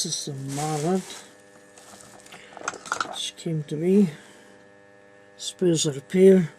this is the Mallard, which came to me. Spares a repair,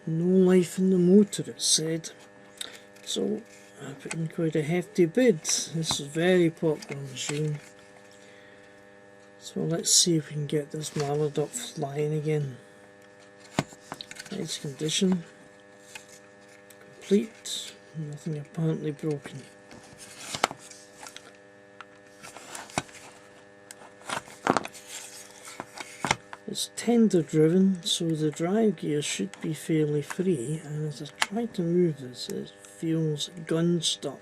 no life in the motor, it said. So I put in quite a hefty bid. This is a very popular machine. So let's see if we can get this Mallard up flying again. Nice condition. Complete. Nothing apparently broken. It's tender driven, so the drive gear should be fairly free, and as I try to move this, it feels gun stop.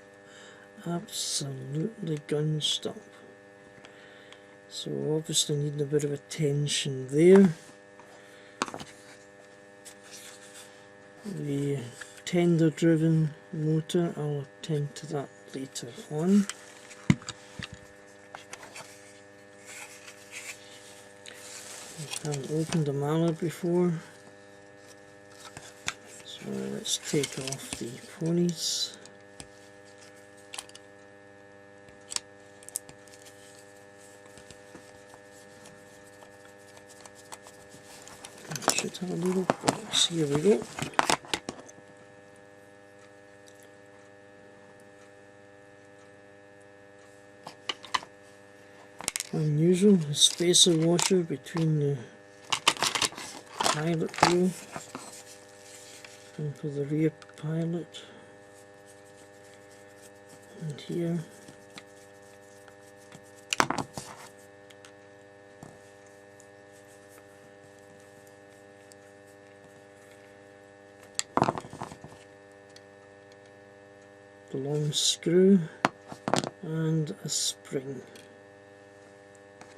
Absolutely gun stop. So obviously needing a bit of attention there. The tender driven motor, I'll attend to that later on. I haven't opened a Mallard before, so let's take off the ponies. I should have a little box. Here we go. Unusual, a spacer washer between the pilot wheel and for the rear pilot, and here the long screw and a spring.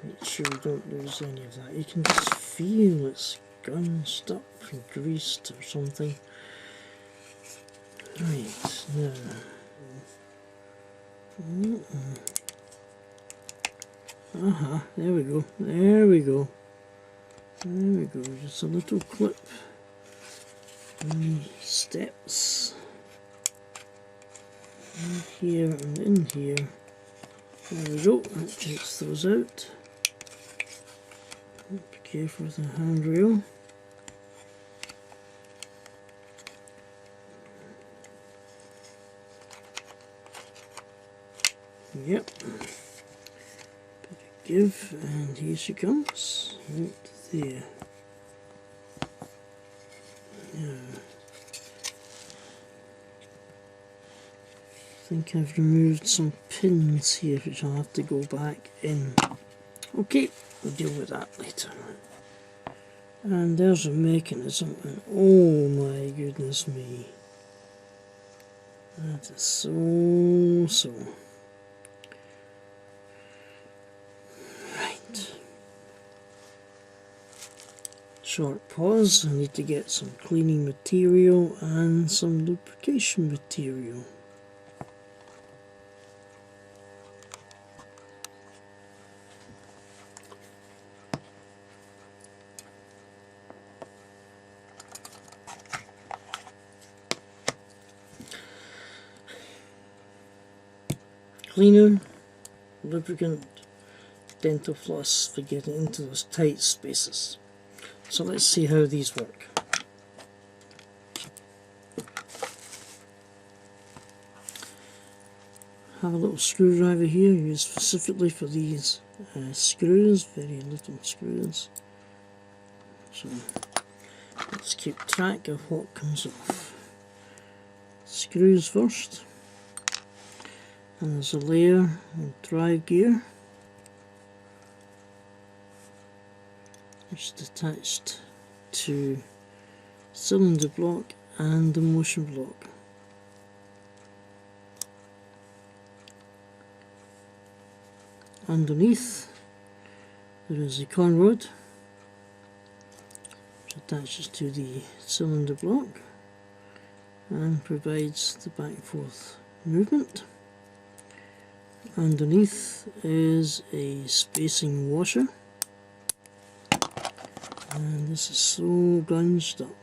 Make sure you don't lose any of that. You can just feel it's gunsed up and greased or something. Right, now. There we go, there we go. There we go, just a little clip. And steps. In here and in here. There we go, that takes those out. Be careful with the handrail. Yep. Bit of give, and here she comes. Right there. Yeah. I think I've removed some pins here which I'll have to go back in. Okay, we'll deal with that later. And there's a mechanism, and oh my goodness me. That is so. Right. Short pause, I need to get some cleaning material and some lubrication material. Cleaner, lubricant, dental floss for getting into those tight spaces. So let's see how these work. Have a little screwdriver here used specifically for these screws, very little screws. So let's keep track of what comes off. Screws first. And there's a layer of drive gear which is attached to cylinder block and the motion block. Underneath there is a conrod which attaches to the cylinder block and provides the back and forth movement. Underneath is a spacing washer, and this is so gunched up.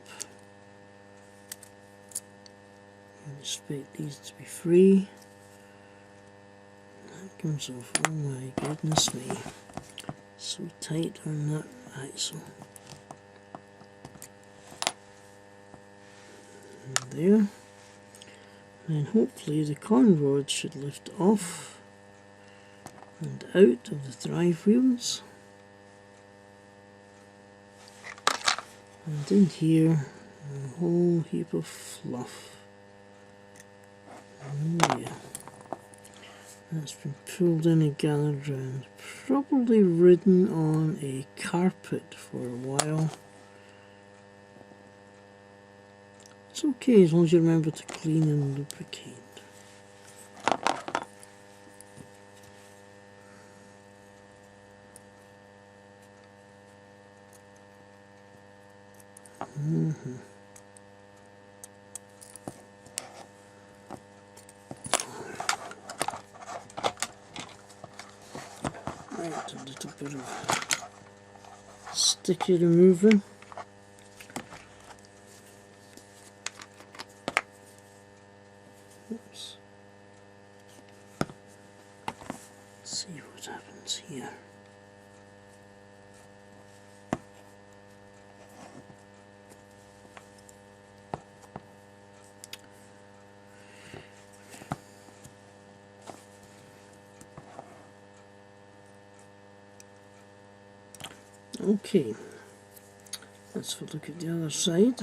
I expect these to be free. That comes off. Oh my goodness me. So tight on that axle. And there. And hopefully the con rod should lift off and out of the drive wheels. And in here, a whole heap of fluff. Oh yeah. That's been pulled in and gathered round. Probably ridden on a carpet for a while. It's okay as long as you remember to clean and lubricate. Right, a little bit of sticky remover. Oops. Let's see what happens here. Okay, let's have a look at the other side.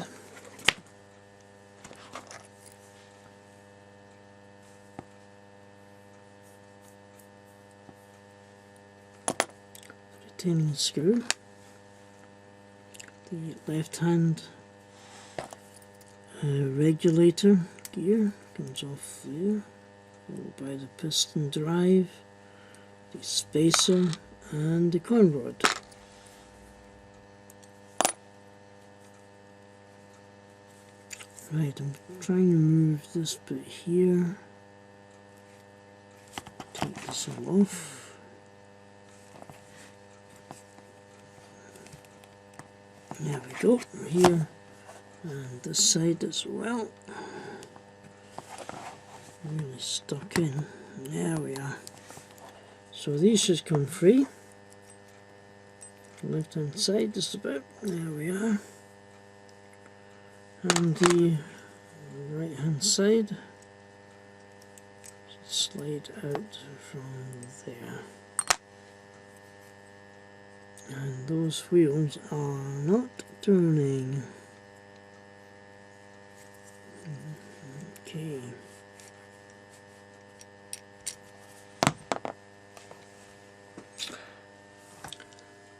Retaining screw. The left hand regulator gear comes off there, followed by the piston drive, the spacer and the con rod. Right, I'm trying to move this bit here. Take this all off. There we go, here, and this side as well. Really stuck in. There we are. So these should come free. Left hand side just about. There we are. And the right hand side should slide out from there. And those wheels are not turning. Okay.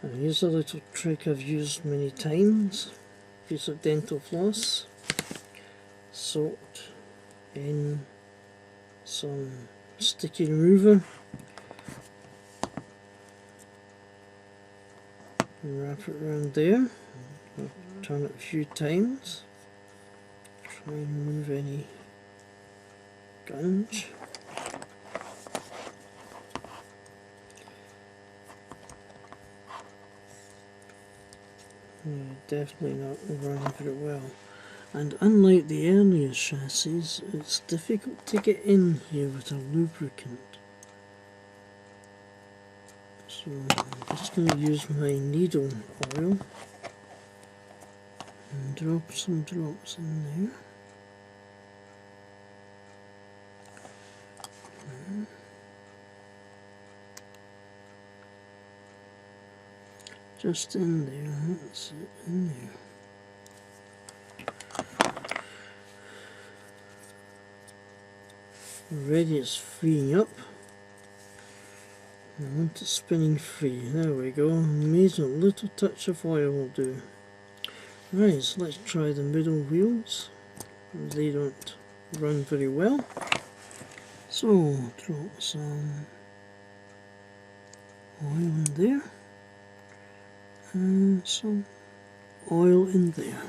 And here's a little trick I've used many times. Piece of dental floss, soaked in some sticky remover, and wrap it around there. Turn it a few times. Try and remove any gunge. Definitely not running very well, and unlike the earlier chassis, it's difficult to get in here with a lubricant. So I'm just going to use my needle oil and drop some drops in there. Just in there, that's it, in there. Already it's freeing up. I want it spinning free. There we go. Amazing, a little touch of oil will do. Right, so let's try the middle wheels. They don't run very well. So, drop some oil in there. And some oil in there.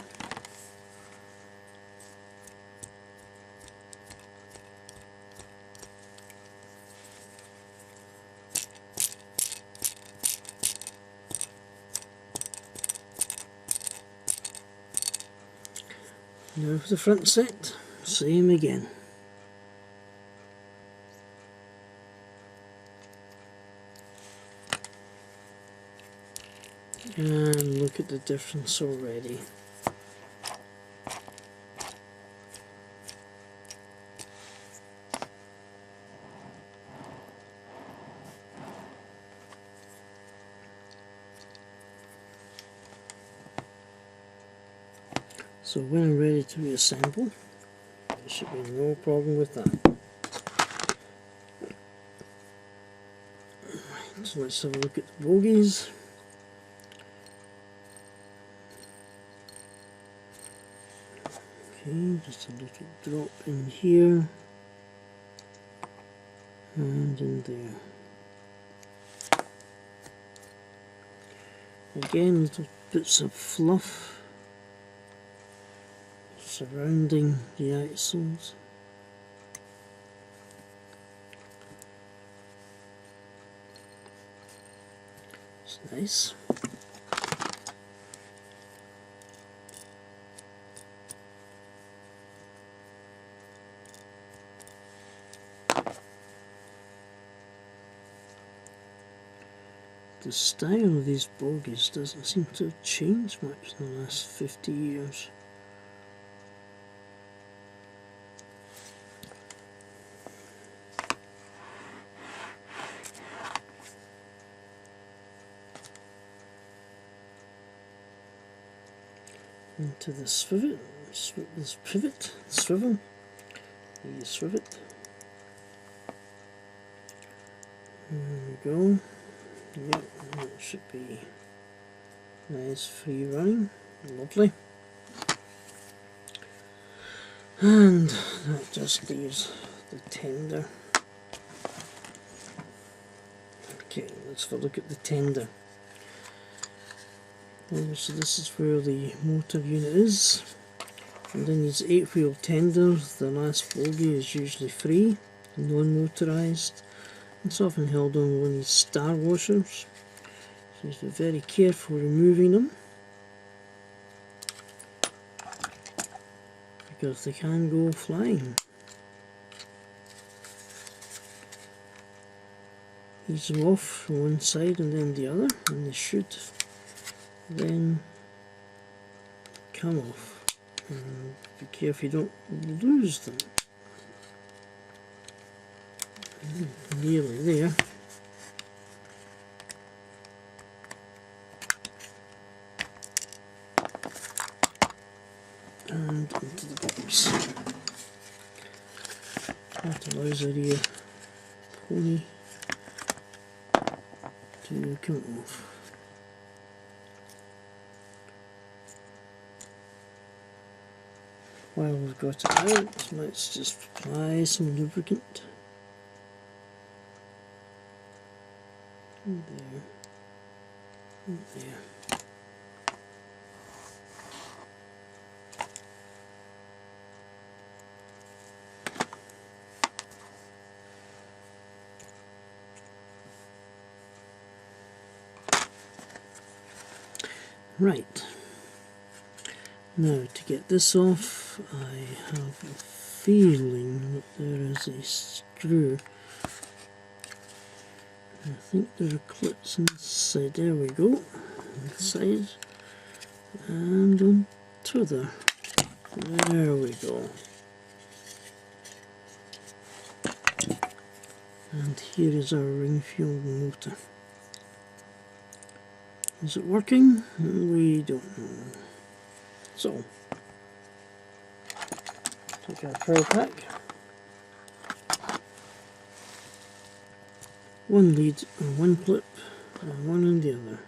Now for the front set, same again. And look at the difference already. So when I'm ready to reassemble, there should be no problem with that. Right, so let's have a look at the bogies. Okay, just a little drop in here and in there. Again, little bits of fluff surrounding the axles. It's nice. The style of these bogies doesn't seem to have changed much in the last 50 years. Into the swivel, this pivot, swivel, the swivet. There we go. Yep, that should be nice, free running, lovely. And that just leaves the tender. Okay, let's have a look at the tender. So this is where the motor unit is, and in these 8-wheel tenders the last bogie is usually free, non-motorised. It's often held on one of these star washers, so you have to be very careful removing them because they can go flying. Ease them off from one side and then the other, and they should then come off. And be careful you don't lose them. Nearly there. And into the box. That allows the rear pony to come off. While we've got it out, let's just apply some lubricant. And there. And there. Right. Now to get this off, I have a feeling that there is a screw. I think there are clips inside. There we go. Inside and on t'other. There we go. And here is our ring-fueled motor. Is it working? We don't know. So, take our pearl pack, one lead on one clip and one on the other.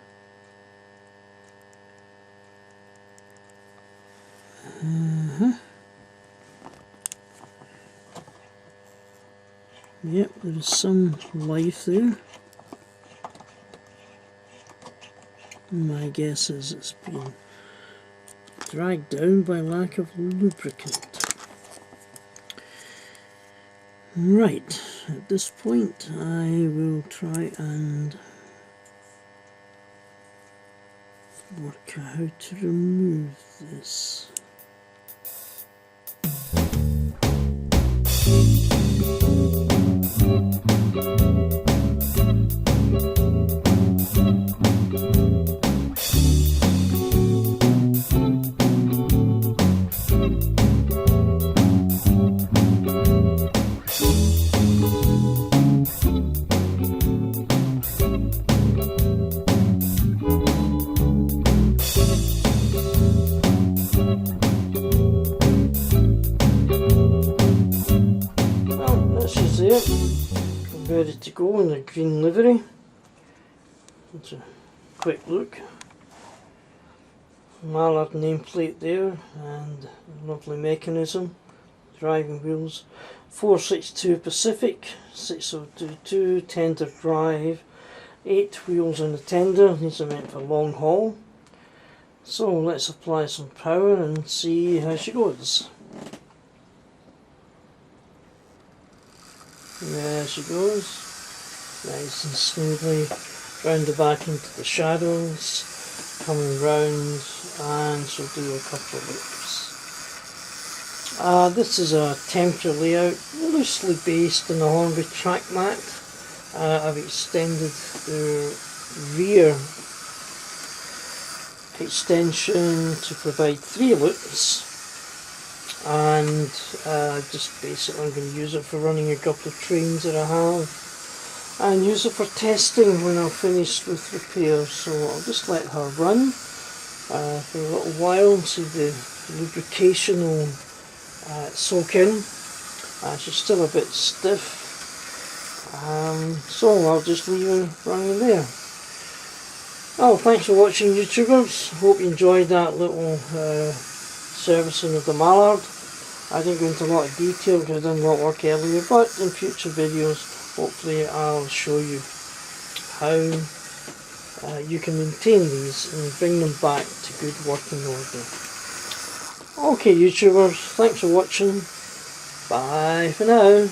Yep, there is some life there. My guess is it's been dragged down by lack of lubricant. Right, at this point I will try and work out how to remove this. There, ready to go in the green livery. It's a quick look. Mallard nameplate there, and a lovely mechanism. Driving wheels, 462 Pacific, 6022 tender drive, 8 wheels on the tender. These are meant for long haul. So let's apply some power and see how she goes. There she goes, nice and smoothly round the back into the shadows, coming round, and she'll do a couple of loops. This is a temporary layout, loosely based on the Hornby track mat. I've extended the rear extension to provide 3 loops. And just basically I'm going to use it for running a couple of trains that I have, and use it for testing when I'm finished with repairs. So I'll just let her run for a little while, see the lubrication will soak in. She's still a bit stiff, so I'll just leave her running there. Oh, thanks for watching, YouTubers. Hope you enjoyed that little servicing of the Mallard. I didn't go into a lot of detail because I done a lot of work earlier, but in future videos hopefully I'll show you how you can maintain these and bring them back to good working order. Okay, YouTubers, thanks for watching. Bye for now.